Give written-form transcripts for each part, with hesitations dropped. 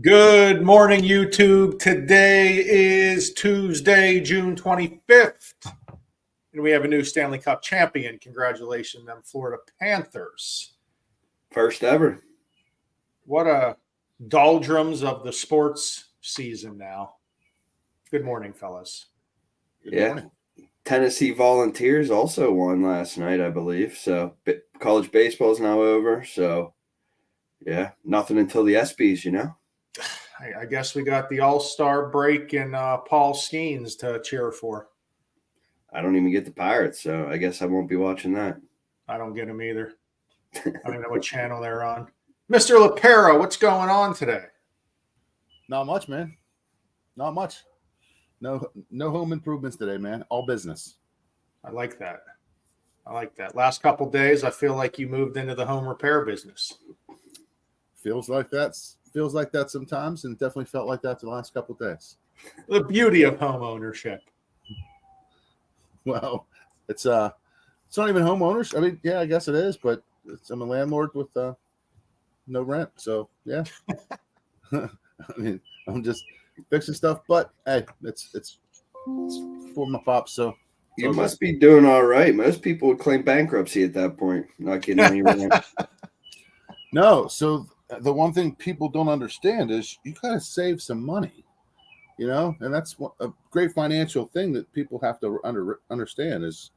Good morning, YouTube. Today is Tuesday, June 25th, and we have a new Stanley Cup champion. Congratulations, them Florida Panthers. First ever. What a doldrums of the sports season now. Good morning, fellas. Good morning. Tennessee Volunteers also won last night, I believe. So college baseball is now over. So, yeah, nothing until the ESPYs, you know? I guess we got the All-Star break and Paul Skeens to cheer for. I don't even get the Pirates, so I guess I won't be watching that. I don't get them either. I don't even know what channel they're on. Mr. LaPera, what's going on today? Not much, man. Not much. No home improvements today, man. All business. I like that. Last couple days, I feel like you moved into the home repair business. Feels like that sometimes, and definitely felt like that the last couple days. The beauty of home ownership. Well, it's not even home ownership. I mean, yeah, I guess it is, but I'm a landlord with no rent, so yeah. I mean, I'm just fixing stuff, but hey, it's for my pops, so you must be doing all right. Most people would claim bankruptcy at that point, not getting any rent. No, so the one thing people don't understand is you got to save some money, you know, and that's a great financial thing that people have to understand is,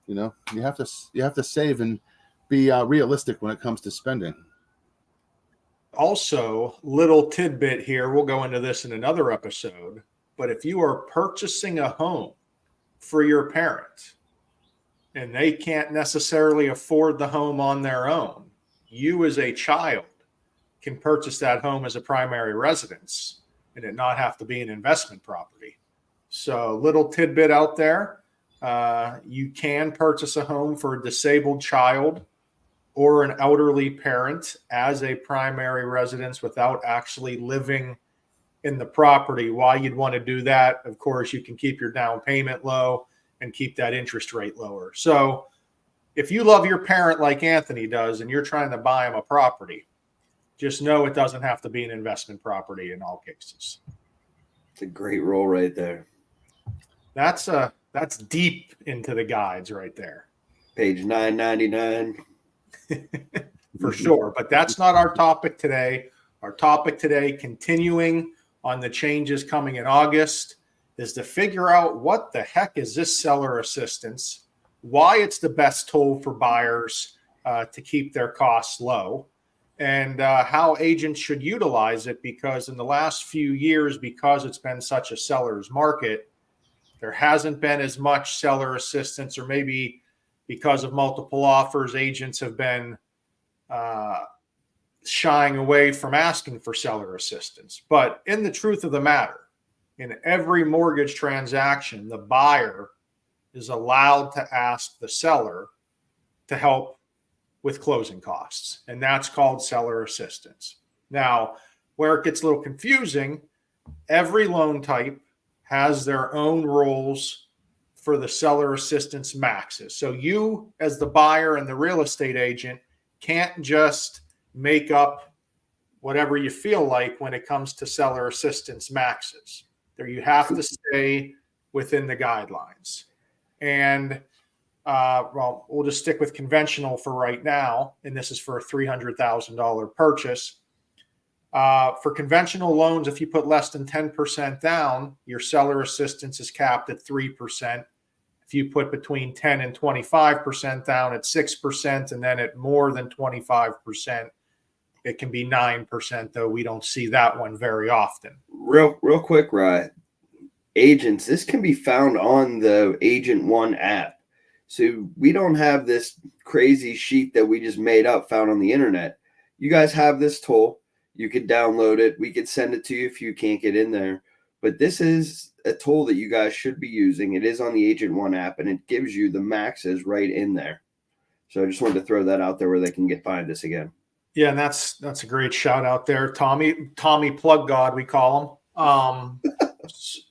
you know, you have to save and be realistic when it comes to spending. Also, little tidbit here, we'll go into this in another episode, but if you are purchasing a home for your parent and they can't necessarily afford the home on their own, you as a child can purchase that home as a primary residence and it not have to be an investment property. So little tidbit out there, you can purchase a home for a disabled child or an elderly parent as a primary residence without actually living in the property. Why you'd want to do that, of course, you can keep your down payment low and keep that interest rate lower. So if you love your parent like Anthony does and you're trying to buy him a property, just know it doesn't have to be an investment property in all cases. It's a great role right there. That's deep into the guides right there. Page 999. For sure. But that's not our topic today. Our topic today, continuing on the changes coming in August, is to figure out what the heck is this seller assistance, why it's the best tool for buyers to keep their costs low, and how agents should utilize it, because in the last few years, because it's been such a seller's market, there hasn't been as much seller assistance, or maybe because of multiple offers, agents have been shying away from asking for seller assistance. But in the truth of the matter, in every mortgage transaction, the buyer is allowed to ask the seller to help with closing costs, and that's called seller assistance. Now, where it gets a little confusing, every loan type has their own rules for the seller assistance maxes. So you, as the buyer and the real estate agent, can't just make up whatever you feel like when it comes to seller assistance maxes. There, you have to stay within the guidelines. And well, we'll just stick with conventional for right now, and this is for a $300,000 purchase. For conventional loans, if you put less than 10% down, your seller assistance is capped at 3%. If you put between 10 and 25% down, at 6%, and then at more than 25%, it can be 9%, though we don't see that one very often. Real quick, Ryan. Agents, this can be found on the Agent One app. So we don't have this crazy sheet that we just made up found on the internet. You guys have this tool. You could download it. We could send it to you if you can't get in there. But this is a tool that you guys should be using. It is on the Agent One app, and it gives you the maxes right in there. So I just wanted to throw that out there where they can find this again. Yeah, and that's a great shout out there, Tommy Plug God, we call him.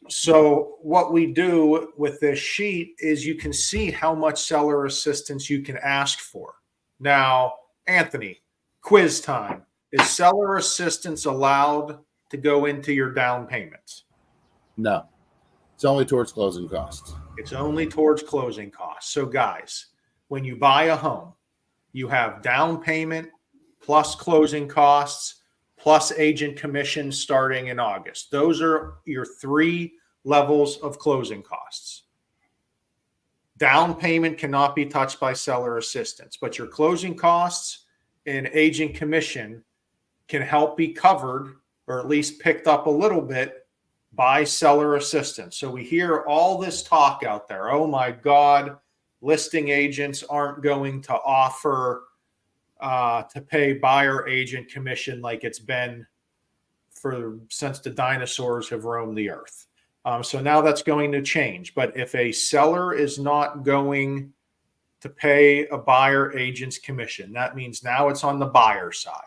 So what we do with this sheet is you can see how much seller assistance you can ask for. Now, Anthony, quiz time. Is seller assistance allowed to go into your down payments? No, it's only towards closing costs. It's only towards closing costs. So, guys, when you buy a home, you have down payment plus closing costs plus agent commission starting in August. Those are your 3 levels of closing costs. Down payment cannot be touched by seller assistance, but your closing costs and agent commission can help be covered or at least picked up a little bit by seller assistance. So we hear all this talk out there. Oh my God, listing agents aren't going to offer to pay buyer agent commission like it's been since the dinosaurs have roamed the earth. So now that's going to change. But if a seller is not going to pay a buyer agent's commission, that means now it's on the buyer side.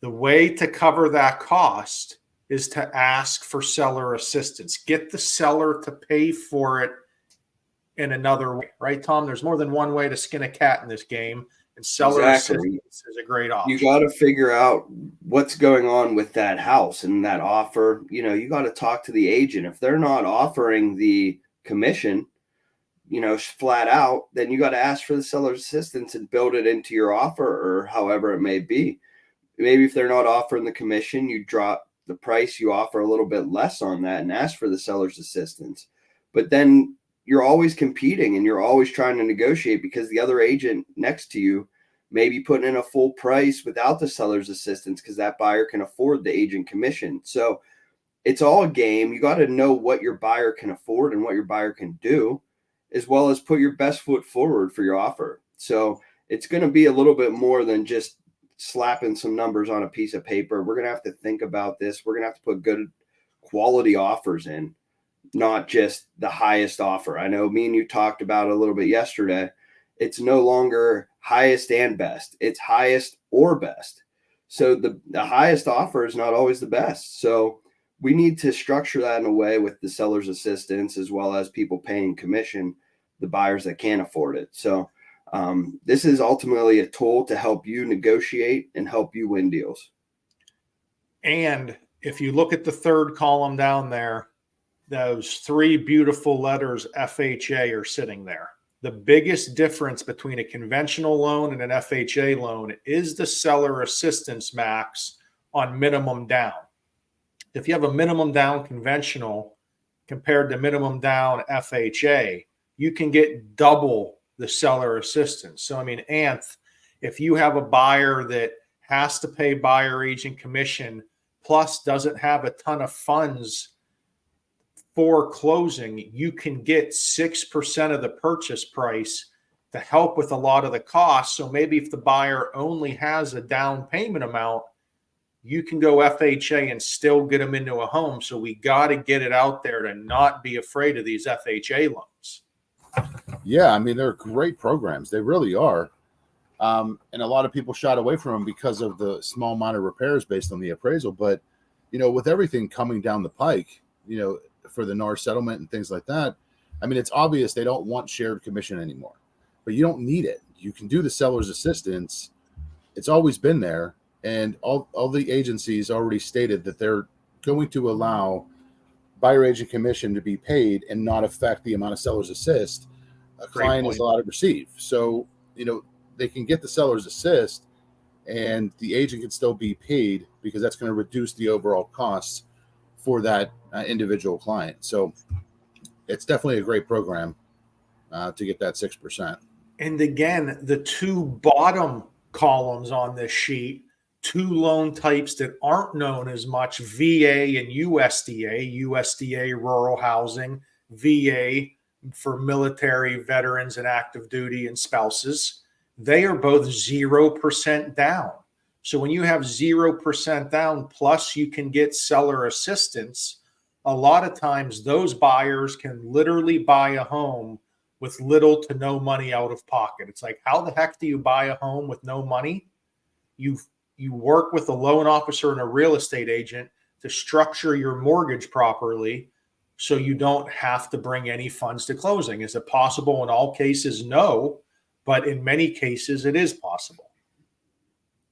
The way to cover that cost is to ask for seller assistance. Get the seller to pay for it in another way, right, Tom? There's more than one way to skin a cat in this game, and seller assistance is a great option. You got to figure out what's going on with that house and that offer. You know, you got to talk to the agent. If they're not offering the commission, you know, flat out, then you got to ask for the seller's assistance and build it into your offer, or however it may be. Maybe if they're not offering the commission, you drop the price, you offer a little bit less on that and ask for the seller's assistance. But then you're always competing and you're always trying to negotiate because the other agent next to you may be putting in a full price without the seller's assistance because that buyer can afford the agent commission. So it's all a game. You got to know what your buyer can afford and what your buyer can do, as well as put your best foot forward for your offer. So it's going to be a little bit more than just slapping some numbers on a piece of paper. We're going to have to think about this. We're going to have to put good quality offers in, not just the highest offer. I know me and you talked about it a little bit yesterday. It's no longer highest and best. It's highest or best. So the highest offer is not always the best. So we need to structure that in a way with the seller's assistance, as well as people paying commission, the buyers that can't afford it. So this is ultimately a tool to help you negotiate and help you win deals. And if you look at the third column down there, those 3 beautiful letters FHA are sitting there. The biggest difference between a conventional loan and an FHA loan is the seller assistance max on minimum down. If you have a minimum down conventional compared to minimum down FHA, you can get double the seller assistance. So, I mean, Anth, if you have a buyer that has to pay buyer agent commission plus doesn't have a ton of funds for closing, you can get 6% of the purchase price to help with a lot of the costs. So maybe if the buyer only has a down payment amount, you can go FHA and still get them into a home. So we got to get it out there to not be afraid of these FHA loans. Yeah, I mean, they're great programs. They really are. And a lot of people shied away from them because of the small minor repairs based on the appraisal. But, you know, with everything coming down the pike, you know, for the NAR settlement and things like that, I mean, it's obvious they don't want shared commission anymore. But you don't need it. You can do the seller's assistance. It's always been there. And all the agencies already stated that they're going to allow buyer agent commission to be paid and not affect the amount of seller's assist a client is allowed to receive. So, you know, they can get the seller's assist and the agent can still be paid because that's going to reduce the overall costs for that individual client. So it's definitely a great program to get that 6%. And again, the 2 bottom columns on this sheet, 2 loan types that aren't known as much, VA and USDA, USDA rural housing, VA for military veterans and active duty and spouses. They are both 0% down. So when you have 0% down, plus you can get seller assistance, a lot of times those buyers can literally buy a home with little to no money out of pocket. It's like, how the heck do you buy a home with no money? You work with a loan officer and a real estate agent to structure your mortgage properly so you don't have to bring any funds to closing. Is it possible in all cases? No, but in many cases it is possible.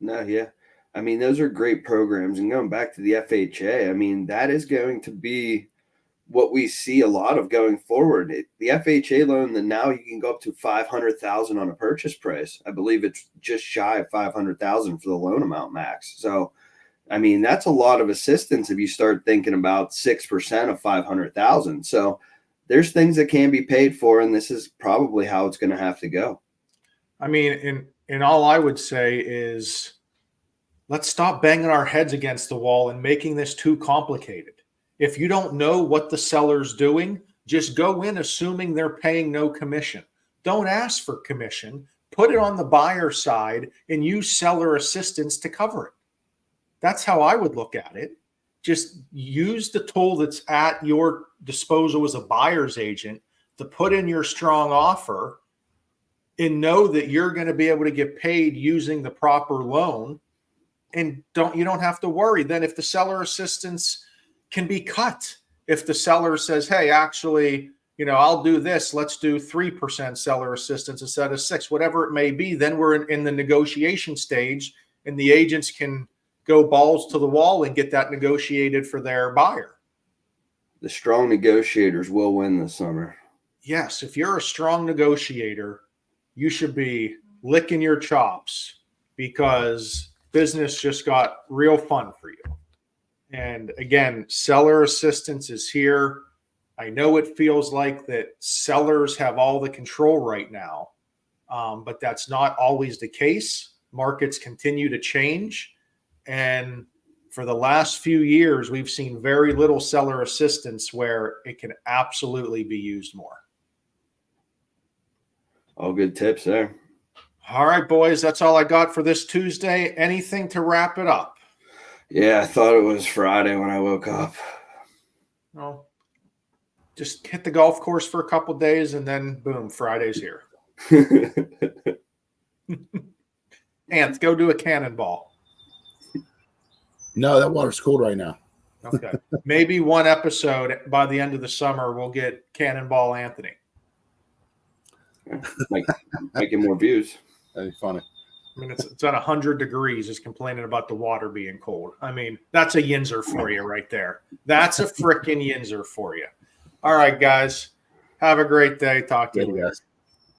No, yeah. I mean, those are great programs. And going back to the FHA, I mean, that is going to be what we see a lot of going forward. The FHA loan, that now you can go up to 500,000 on a purchase price. I believe it's just shy of 500,000 for the loan amount max. So, I mean, that's a lot of assistance if you start thinking about 6% of 500,000. So, there's things that can be paid for, and this is probably how it's going to have to go. I mean, and all I would say is let's stop banging our heads against the wall and making this too complicated. If you don't know what the seller's doing, just go in assuming they're paying no commission. Don't ask for commission. Put it on the buyer side and use seller assistance to cover it. That's how I would look at it. Just use the tool that's at your disposal as a buyer's agent to put in your strong offer and know that you're going to be able to get paid using the proper loan. And you don't have to worry. Then if the seller assistance can be cut, if the seller says, hey, actually, I'll do this, let's do 3% seller assistance instead of 6, whatever it may be, then we're in the negotiation stage and the agents can go balls to the wall and get that negotiated for their buyer. The strong negotiators will win this summer. Yes, if you're a strong negotiator, you should be licking your chops because business just got real fun for you. And again, seller assistance is here. I know it feels like that sellers have all the control right now, but that's not always the case. Markets continue to change. And for the last few years, we've seen very little seller assistance where it can absolutely be used more. All good tips there. All right, boys, that's all I got for this Tuesday. Anything to wrap it up? Yeah, I thought it was Friday when I woke up. No. Just hit the golf course for a couple of days and then boom, Friday's here. Ant, go do a cannonball. No, that water's cold right now. Okay. Maybe one episode by the end of the summer, we'll get Cannonball Anthony. Making more views. That'd be funny. I mean, it's at 100 degrees. He's complaining about the water being cold. I mean, that's a yinzer for you right there. That's a frickin' yinzer for you. All right, guys. Have a great day. Talk to you later. Yes.